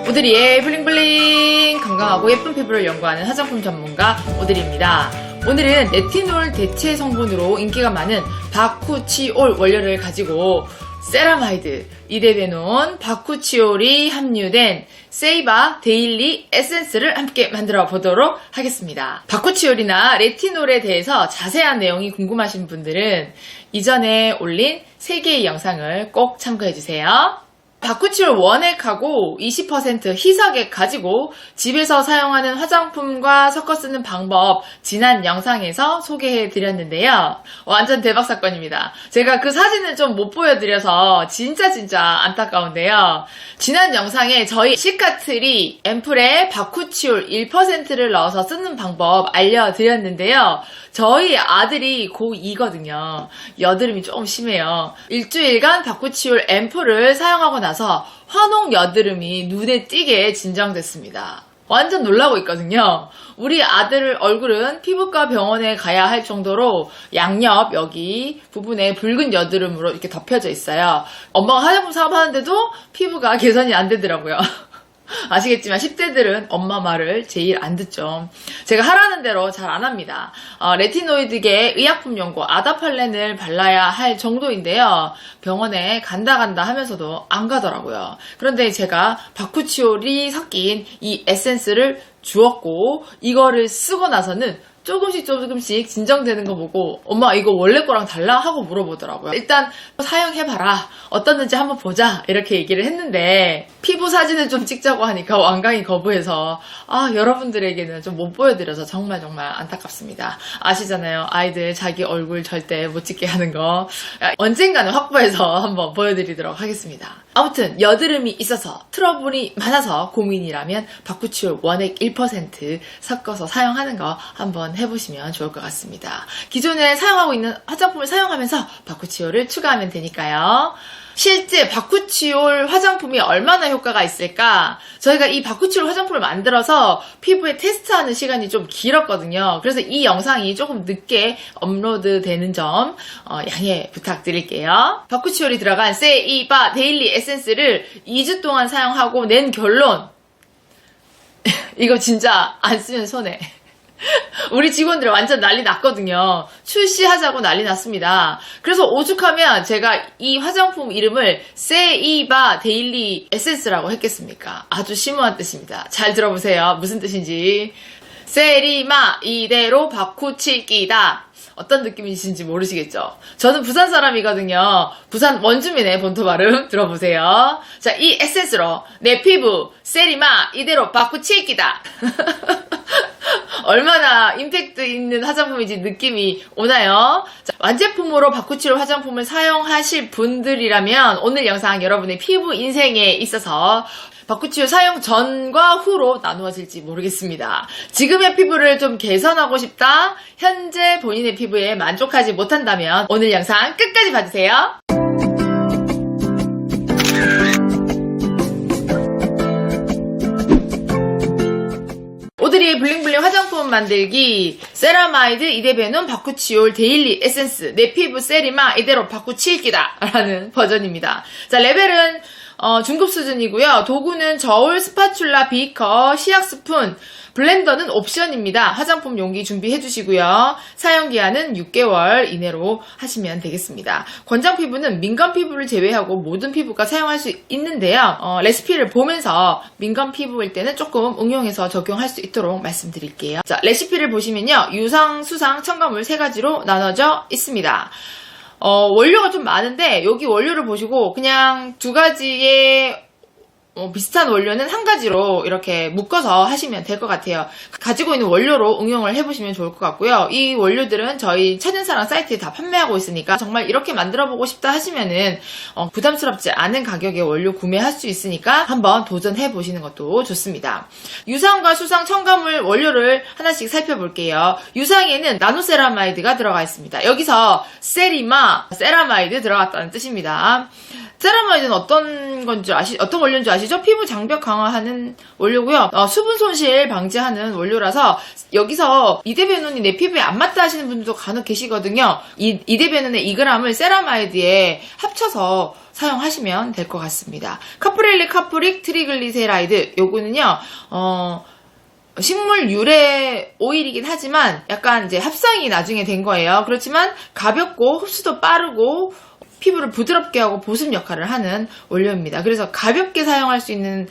오드리의 블링블링! 건강하고 예쁜 피부를 연구하는 화장품 전문가 오드리입니다. 오늘은 레티놀 대체 성분으로 인기가 많은 바쿠치올 원료를 가지고 세라마이드, 이데베논, 바쿠치올이 함유된 세이바 데일리 에센스를 함께 만들어 보도록 하겠습니다. 바쿠치올이나 레티놀에 대해서 자세한 내용이 궁금하신 분들은 이전에 올린 3개의 영상을 꼭 참고해주세요. 바쿠치올 원액하고 20% 희석액 가지고 집에서 사용하는 화장품과 섞어 쓰는 방법 지난 영상에서 소개해 드렸는데요. 완전 대박 사건입니다. 제가 그 사진을 좀 못 보여드려서 진짜 안타까운데요. 지난 영상에 저희 시카트리 앰플에 바쿠치올 1%를 넣어서 쓰는 방법 알려드렸는데요. 저희 아들이 고2거든요. 여드름이 좀 심해요. 일주일간 바쿠치올 앰플을 사용하고 나서 화농 여드름이 눈에 띄게 진정됐습니다. 완전 놀라고 있거든요. 우리 아들 얼굴은 피부과 병원에 가야 할 정도로 양옆 여기 부분에 붉은 여드름으로 이렇게 덮여져 있어요. 엄마가 화장품 사업하는데도 피부가 개선이 안 되더라고요. 아시겠지만 10대들은 엄마 말을 제일 안 듣죠. 제가 하라는 대로 잘 안 합니다. 레티노이드계 의약품 연고 아다팔렌을 발라야 할 정도인데요. 병원에 간다 하면서도 안 가더라고요. 그런데 제가 바쿠치올이 섞인 이 에센스를 주었고 이거를 쓰고 나서는 조금씩 진정되는 거 보고 엄마 이거 원래 거랑 달라? 하고 물어보더라고요. 일단 사용해봐라. 어떻는지 한번 보자. 이렇게 얘기를 했는데 피부 사진을 좀 찍자고 하니까 완강히 거부해서 여러분들에게는 좀 못 보여드려서 정말 안타깝습니다. 아시잖아요. 아이들 자기 얼굴 절대 못 찍게 하는 거. 언젠가는 확보해서 한번 보여드리도록 하겠습니다. 아무튼 여드름이 있어서 트러블이 많아서 고민이라면 바쿠치올 원액 1% 섞어서 사용하는 거 한번 해보시면 좋을 것 같습니다. 기존에 사용하고 있는 화장품을 사용하면서 바쿠치올을 추가하면 되니까요. 실제 바쿠치올 화장품이 얼마나 효과가 있을까? 저희가 이 바쿠치올 화장품을 만들어서 피부에 테스트하는 시간이 좀 길었거든요. 그래서 이 영상이 조금 늦게 업로드 되는 점 양해 부탁드릴게요. 바쿠치올이 들어간 세이바 데일리 에센스를 2주 동안 사용하고 낸 결론 이거 진짜 안 쓰면 손해. 우리 직원들 완전 난리 났거든요. 출시하자고 난리 났습니다. 그래서 오죽하면 제가 이 화장품 이름을 세이바 데일리 에센스라고 했겠습니까? 아주 심오한 뜻입니다. 잘 들어보세요. 무슨 뜻인지. 세리마 이대로 바쿠치기다. 어떤 느낌이신지 모르시겠죠? 저는 부산 사람이거든요. 부산 원주민의 본토 발음 들어보세요. 자, 이 에센스로 내 피부 세리마 이대로 바쿠치기다. 얼마나 임팩트 있는 화장품인지 느낌이 오나요? 자, 완제품으로 바쿠치올 화장품을 사용하실 분들이라면 오늘 영상 여러분의 피부 인생에 있어서 바쿠치올 사용 전과 후로 나누어질지 모르겠습니다. 지금의 피부를 좀 개선하고 싶다? 현재 본인의 피부에 만족하지 못한다면 오늘 영상 끝까지 봐주세요. 오드리의 블링블링 화장품 만들기 세라마이드 이데베논 바쿠치올 데일리 에센스 내 피부 세리마 이대로 바쿠치기다 라는 버전입니다. 자, 레벨은 중급 수준이고요. 도구는 저울, 스파츌라, 비커, 시약 스푼, 블렌더는 옵션입니다. 화장품 용기 준비해 주시고요. 사용기한은 6개월 이내로 하시면 되겠습니다. 권장 피부는 민감 피부를 제외하고 모든 피부가 사용할 수 있는데요. 레시피를 보면서 민감 피부일 때는 조금 응용해서 적용할 수 있도록 말씀드릴게요. 자, 레시피를 보시면요. 유상, 수상, 첨가물 3가지로 나눠져 있습니다. 원료가 좀 많은데 여기 원료를 보시고 그냥 2가지의 비슷한 원료는 1가지로 이렇게 묶어서 하시면 될 것 같아요. 가지고 있는 원료로 응용을 해보시면 좋을 것 같고요. 이 원료들은 저희 찾는사랑 사이트에 다 판매하고 있으니까 정말 이렇게 만들어보고 싶다 하시면은 부담스럽지 않은 가격에 원료 구매할 수 있으니까 한번 도전해보시는 것도 좋습니다. 유상과 수상 첨가물 원료를 하나씩 살펴볼게요. 유상에는 나노세라마이드가 들어가 있습니다. 여기서 세리마, 세라마이드 들어갔다는 뜻입니다. 세라마이드는 어떤 원료인지 아시죠? 피부 장벽 강화하는 원료고요. 수분 손실 방지하는 원료라서 여기서 이데베논이 내 피부에 안 맞다 하시는 분들도 간혹 계시거든요. 이데베논의 2g을 세라마이드에 합쳐서 사용하시면 될 것 같습니다. 카프렐리 카프릭 트리글리세라이드 요거는요. 식물 유래 오일이긴 하지만 약간 이제 합성이 나중에 된 거예요. 그렇지만 가볍고 흡수도 빠르고 피부를 부드럽게 하고 보습 역할을 하는 원료입니다. 그래서 가볍게 사용할 수 있는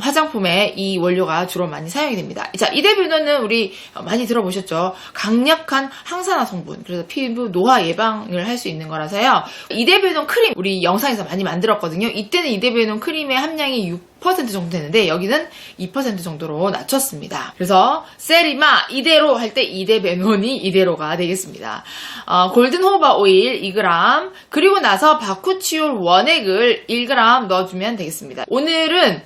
화장품에 이 원료가 주로 많이 사용이 됩니다. 자, 이데베논은 우리 많이 들어보셨죠? 강력한 항산화 성분, 그래서 피부 노화 예방을 할 수 있는 거라서요. 이데베논 크림 우리 영상에서 많이 만들었거든요. 이때는 이데베논 크림의 함량이 6% 정도 되는데 여기는 2% 정도로 낮췄습니다. 그래서 세리마 이대로 할 때 이데베논이 이대로가 되겠습니다. 골든 호바 오일 2g 그리고 나서 바쿠치올 원액을 1g 넣어주면 되겠습니다. 오늘은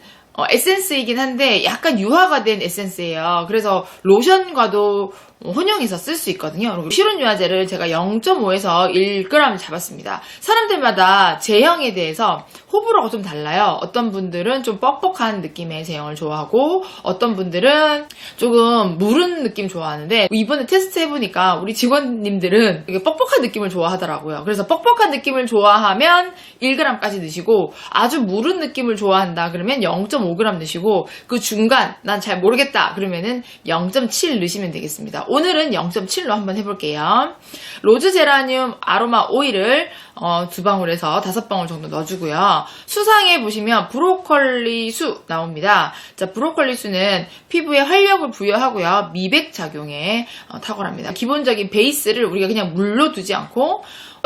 에센스이긴 한데 약간 유화가 된 에센스예요. 그래서 로션과도 혼용해서 쓸 수 있거든요. 실온유화제를 제가 0.5에서 1g 잡았습니다. 사람들마다 제형에 대해서 호불호가 좀 달라요. 어떤 분들은 좀 뻑뻑한 느낌의 제형을 좋아하고 어떤 분들은 조금 무른 느낌 좋아하는데 이번에 테스트 해보니까 우리 직원님들은 이게 뻑뻑한 느낌을 좋아하더라고요. 그래서 뻑뻑한 느낌을 좋아하면 1g까지 넣으시고 아주 무른 느낌을 좋아한다 그러면 0.5g 넣으시고 그 중간 난 잘 모르겠다 그러면은 0.7 넣으시면 되겠습니다. 오늘은 0.7로 한번 해볼게요. 로즈 제라늄 아로마 오일을 2방울에서 5방울 정도 넣어주고요. 수상에 보시면 브로콜리 수 나옵니다. 자, 브로콜리 수는 피부에 활력을 부여하고요. 미백 작용에 탁월합니다. 기본적인 베이스를 우리가 그냥 물로 두지 않고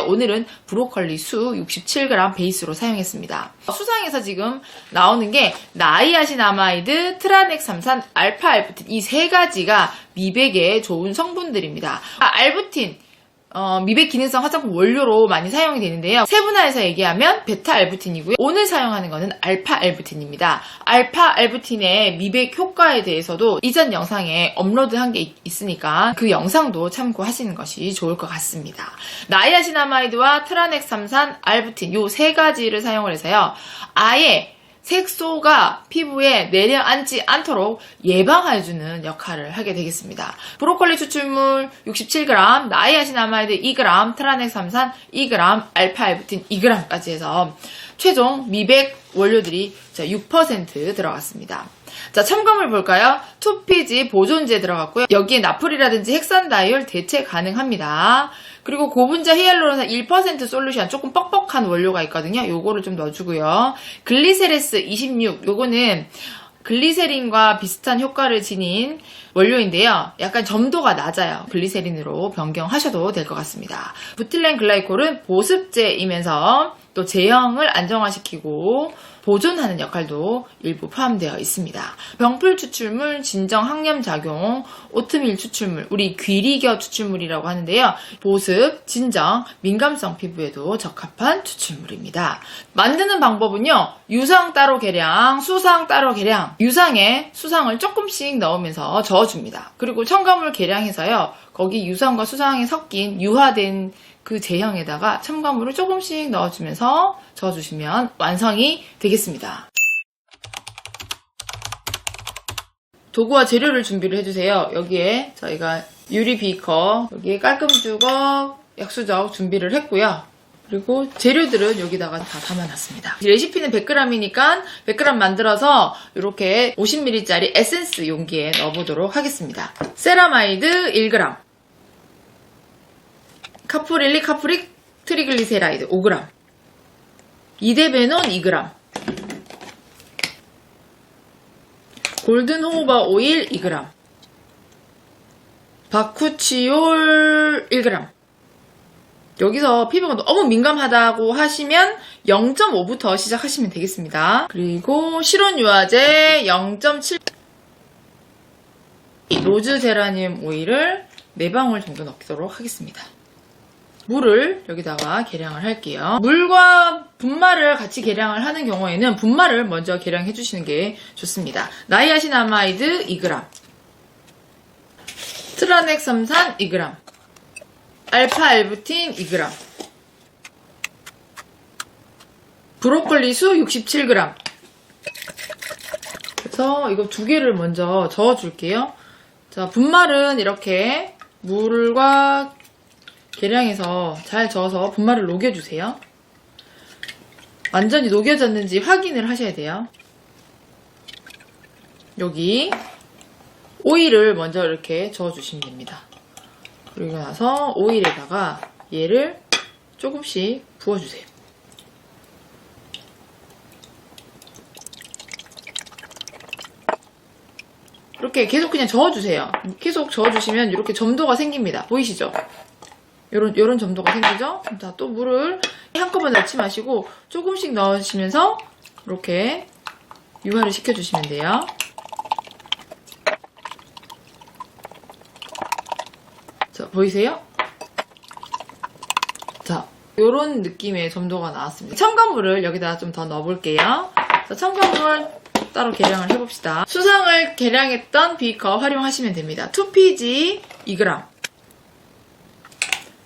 오늘은 브로콜리 수 67g 베이스로 사용했습니다. 수상에서 지금 나오는 게 나이아신아마이드, 트라넥삼산, 알파알부틴 이 세 가지가 미백에 좋은 성분들입니다. 알부틴 미백 기능성 화장품 원료로 많이 사용이 되는데요. 세분화해서 얘기하면 베타알부틴이고요. 오늘 사용하는 거는 알파알부틴입니다. 알파알부틴의 미백 효과에 대해서도 이전 영상에 업로드한 게 있으니까 그 영상도 참고하시는 것이 좋을 것 같습니다. 나이아신아마이드와 트라넥삼산, 알부틴 요 세 가지를 사용을 해서요. 아예 색소가 피부에 내려앉지 않도록 예방해주는 역할을 하게 되겠습니다. 브로콜리 추출물 67g, 나이아신아마이드 2g, 트라넥삼산 2g, 알파알부틴 2g까지 해서 최종 미백 원료들이 6% 들어갔습니다. 자, 첨가물 볼까요? 투피지 보존제 들어갔고요. 여기에 나프리라든지 헥산다이올 대체 가능합니다. 그리고 고분자 히알루론산 1% 솔루션 조금 뻑뻑한 원료가 있거든요. 요거를 좀 넣어주고요. 글리세레스 26 요거는 글리세린과 비슷한 효과를 지닌 원료인데요. 약간 점도가 낮아요. 글리세린으로 변경하셔도 될 것 같습니다. 부틸렌 글라이콜은 보습제이면서 또 제형을 안정화시키고 보존하는 역할도 일부 포함되어 있습니다. 병풀 추출물, 진정 항염 작용, 오트밀 추출물, 우리 귀리겨 추출물이라고 하는데요. 보습, 진정, 민감성 피부에도 적합한 추출물입니다. 만드는 방법은요. 유상 따로 계량, 수상 따로 계량. 유상에 수상을 조금씩 넣으면서 저어줍니다. 그리고 첨가물 계량해서요. 거기 유상과 수상이 섞인 유화된 그 제형에다가 첨가물을 조금씩 넣어주면서 저어주시면 완성이 되겠습니다. 도구와 재료를 준비를 해주세요. 여기에 저희가 유리 비커, 여기에 깔끔 주걱, 약수적 준비를 했고요. 그리고 재료들은 여기다가 다 담아놨습니다. 레시피는 100g이니까 100g 만들어서 이렇게 50ml짜리 에센스 용기에 넣어보도록 하겠습니다. 세라마이드 1g, 카프릴리 카프릭 트리글리세라이드 5g, 이데베논 2g, 골든 호우바 오일 2g, 바쿠치올 1g. 여기서 피부가 너무 민감하다고 하시면 0.5부터 시작하시면 되겠습니다. 그리고 실온유화제 0.7, 로즈 제라늄 오일을 4방울 정도 넣도록 하겠습니다. 물을 여기다가 계량을 할게요. 물과 분말을 같이 계량을 하는 경우에는 분말을 먼저 계량해 주시는 게 좋습니다. 나이아신아마이드 2g, 트라넥삼산 2g, 알파알부틴 2g, 브로콜리 수 67g. 그래서 이거 2개를 먼저 저어줄게요. 자, 분말은 이렇게 물과 계량해서 잘 저어서 분말을 녹여주세요. 완전히 녹여졌는지 확인을 하셔야 돼요. 여기 오일을 먼저 이렇게 저어주시면 됩니다. 그리고 나서 오일에다가 얘를 조금씩 부어주세요. 이렇게 계속 그냥 저어주세요. 계속 저어주시면 이렇게 점도가 생깁니다. 보이시죠? 요런 점도가 생기죠? 자, 또 물을 한꺼번에 넣지 마시고 조금씩 넣으시면서 이렇게 유화를 시켜주시면 돼요. 자, 보이세요? 자, 요런 느낌의 점도가 나왔습니다. 첨가물을 여기다 좀 더 넣어볼게요. 자, 첨가물 따로 계량을 해봅시다. 수상을 계량했던 비커 활용하시면 됩니다. 2PG 2g,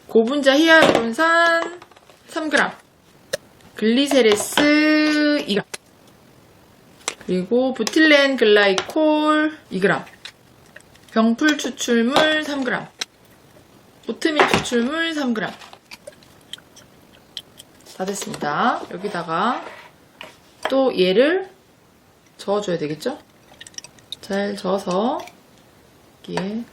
고분자 히알루론산 3g, 글리세레스 2g, 그리고 부틸렌 글라이콜 2g, 병풀 추출물 3g, 오트밀 추출물 3g. 다 됐습니다. 여기다가 또 얘를 저어줘야 되겠죠? 잘 저어서 여기에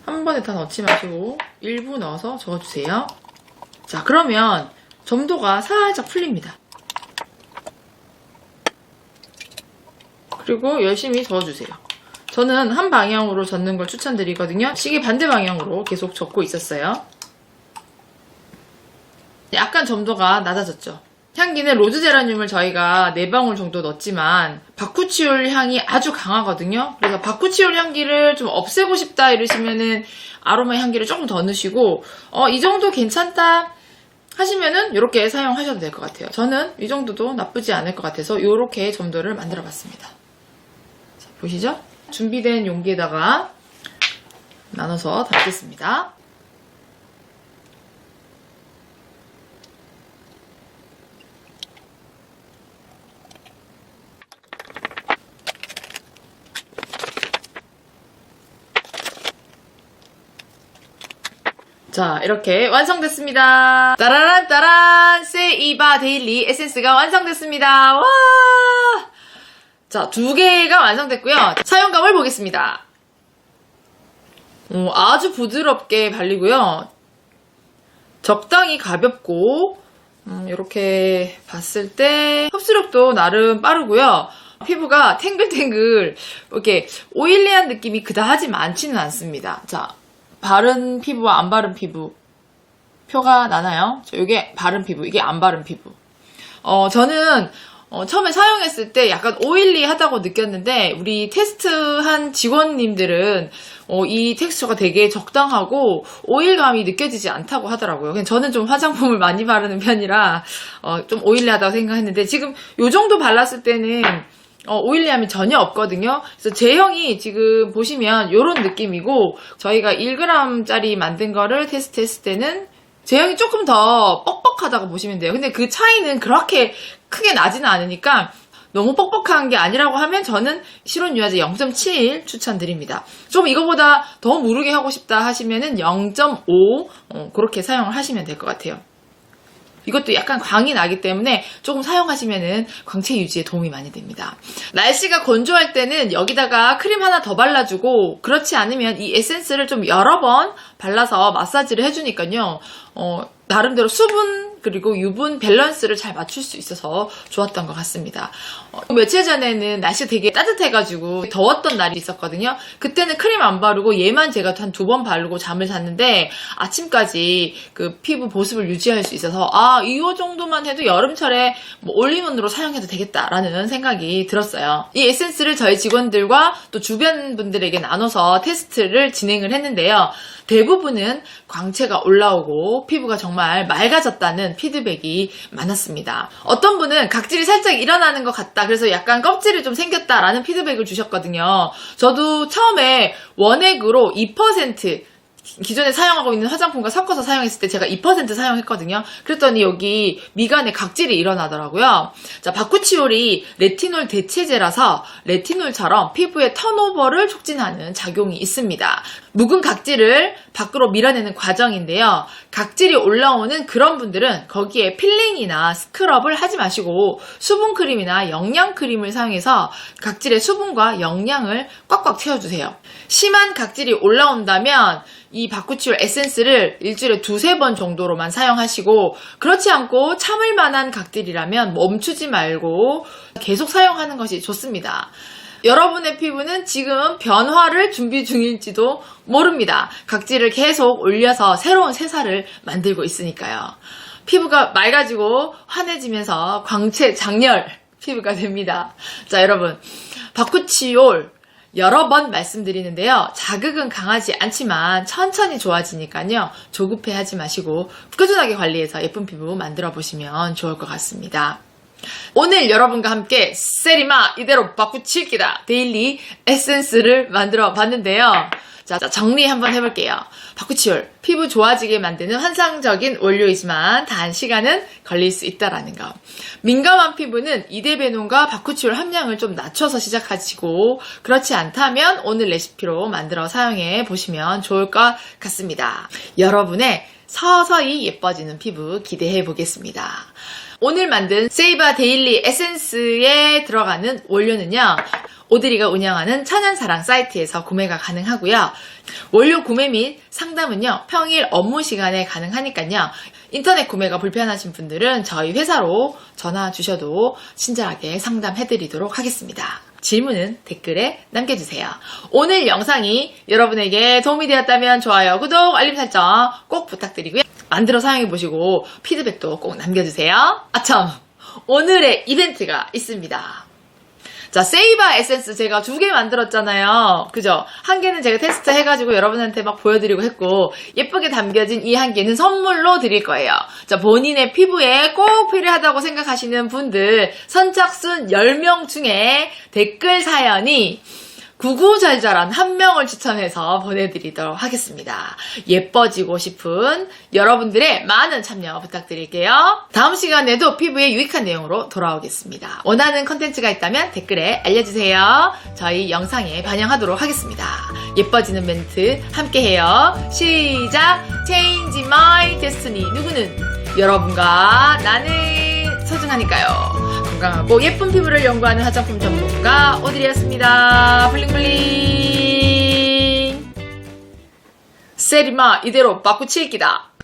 한 번에 다 넣지 마시고 일부 넣어서 저어주세요. 자, 그러면 점도가 살짝 풀립니다. 그리고 열심히 저어주세요. 저는 한 방향으로 젓는 걸 추천드리거든요. 시계 반대 방향으로 계속 젓고 있었어요. 약간 점도가 낮아졌죠. 향기는 로즈 제라늄을 저희가 4방울 정도 넣었지만 바쿠치올 향이 아주 강하거든요. 그래서 바쿠치올 향기를 좀 없애고 싶다 이러시면은 아로마 향기를 조금 더 넣으시고 이 정도 괜찮다 하시면은 이렇게 사용하셔도 될 것 같아요. 저는 이 정도도 나쁘지 않을 것 같아서 이렇게 점도를 만들어 봤습니다. 자, 보시죠? 준비된 용기에다가 나눠서 담겠습니다. 자, 이렇게 완성됐습니다. 따라란 따란 세이바 데일리 에센스가 완성됐습니다. 와! 자, 2개가 완성됐고요. 사용감을 보겠습니다. 아주 부드럽게 발리고요. 적당히 가볍고 이렇게 봤을 때 흡수력도 나름 빠르고요. 피부가 탱글탱글 이렇게 오일리한 느낌이 그다지 많지는 않습니다. 자, 바른 피부와 안 바른 피부 표가 나나요? 이게 바른 피부, 이게 안 바른 피부. 저는 처음에 사용했을 때 약간 오일리하다고 느꼈는데 우리 테스트한 직원님들은 이 텍스처가 되게 적당하고 오일감이 느껴지지 않다고 하더라고요. 그냥 저는 좀 화장품을 많이 바르는 편이라 좀 오일리하다고 생각했는데 지금 이 정도 발랐을 때는 오일리함이 전혀 없거든요. 그래서 제형이 지금 보시면 이런 느낌이고 저희가 1g짜리 만든 거를 테스트했을 때는 제형이 조금 더 뻑뻑하다고 보시면 돼요. 근데 그 차이는 그렇게 크게 나지는 않으니까 너무 뻑뻑한 게 아니라고 하면 저는 실온 유화제 0.7 추천드립니다. 좀 이거보다 더 무르게 하고 싶다 하시면은 0.5 그렇게 사용을 하시면 될 것 같아요. 이것도 약간 광이 나기 때문에 조금 사용하시면은 광채 유지에 도움이 많이 됩니다. 날씨가 건조할 때는 여기다가 크림 하나 더 발라주고 그렇지 않으면 이 에센스를 좀 여러 번 발라서 마사지를 해주니까요. 나름대로 수분 그리고 유분 밸런스를 잘 맞출 수 있어서 좋았던 것 같습니다. 며칠 전에는 날씨가 되게 따뜻해가지고 더웠던 날이 있었거든요. 그때는 크림 안 바르고 얘만 제가 한 2번 바르고 잠을 잤는데 아침까지 그 피부 보습을 유지할 수 있어서 이거 정도만 해도 여름철에 뭐 올리원으로 사용해도 되겠다라는 생각이 들었어요. 이 에센스를 저희 직원들과 또 주변 분들에게 나눠서 테스트를 진행을 했는데요. 대부분은 광채가 올라오고 피부가 정말 맑아졌다는 피드백이 많았습니다. 어떤 분은 각질이 살짝 일어나는 것 같다. 그래서 약간 껍질이 좀 생겼다라는 피드백을 주셨거든요. 저도 처음에 원액으로 2% 기존에 사용하고 있는 화장품과 섞어서 사용했을 때 제가 2% 사용했거든요. 그랬더니 여기 미간에 각질이 일어나더라고요. 자, 바쿠치올이 레티놀 대체제라서 레티놀처럼 피부의 턴오버를 촉진하는 작용이 있습니다. 묵은 각질을 밖으로 밀어내는 과정인데요. 각질이 올라오는 그런 분들은 거기에 필링이나 스크럽을 하지 마시고 수분크림이나 영양크림을 사용해서 각질의 수분과 영양을 꽉꽉 채워주세요. 심한 각질이 올라온다면 이 바쿠치올 에센스를 일주일에 2-3번 정도로만 사용하시고, 그렇지 않고 참을 만한 각질이라면 멈추지 말고 계속 사용하는 것이 좋습니다. 여러분의 피부는 지금 변화를 준비 중일지도 모릅니다. 각질을 계속 올려서 새로운 새살을 만들고 있으니까요. 피부가 맑아지고 환해지면서 광채 장렬 피부가 됩니다. 자, 여러분, 바쿠치올 여러 번 말씀드리는데요. 자극은 강하지 않지만 천천히 좋아지니까요. 조급해하지 마시고 꾸준하게 관리해서 예쁜 피부 만들어 보시면 좋을 것 같습니다. 오늘 여러분과 함께 세리마 이대로 바쿠치기다 데일리 에센스를 만들어 봤는데요. 자, 정리 한번 해볼게요. 바쿠치올, 피부 좋아지게 만드는 환상적인 원료이지만 단시간은 걸릴 수 있다라는 거. 민감한 피부는 이데베논과 바쿠치올 함량을 좀 낮춰서 시작하시고, 그렇지 않다면 오늘 레시피로 만들어 사용해 보시면 좋을 것 같습니다. 여러분의 서서히 예뻐지는 피부 기대해 보겠습니다. 오늘 만든 세이바 데일리 에센스에 들어가는 원료는요, 오드리가 운영하는 천연사랑 사이트에서 구매가 가능하고요. 원료 구매 및 상담은요, 평일 업무 시간에 가능하니까요. 인터넷 구매가 불편하신 분들은 저희 회사로 전화 주셔도 친절하게 상담해드리도록 하겠습니다. 질문은 댓글에 남겨주세요. 오늘 영상이 여러분에게 도움이 되었다면 좋아요, 구독, 알림 설정 꼭 부탁드리고요. 만들어 사용해보시고 피드백도 꼭 남겨주세요. 아참, 오늘의 이벤트가 있습니다. 자, 세이바 에센스 제가 2개 만들었잖아요. 그죠? 한 개는 제가 테스트 해가지고 여러분한테 막 보여드리고 했고, 예쁘게 담겨진 이 한 개는 선물로 드릴 거예요. 자, 본인의 피부에 꼭 필요하다고 생각하시는 분들 선착순 10명 중에 댓글 사연이 구구절절한 1명을 추천해서 보내드리도록 하겠습니다. 예뻐지고 싶은 여러분들의 많은 참여 부탁드릴게요. 다음 시간에도 피부에 유익한 내용으로 돌아오겠습니다. 원하는 컨텐츠가 있다면 댓글에 알려주세요. 저희 영상에 반영하도록 하겠습니다. 예뻐지는 멘트 함께해요. 시작! Change my destiny. 누구는 여러분과 나는 소중하니까요. 건강하고 예쁜 피부를 연구하는 화장품 전문가 오드리였습니다. 블링블링. 세리마 이대로 바쿠치기다.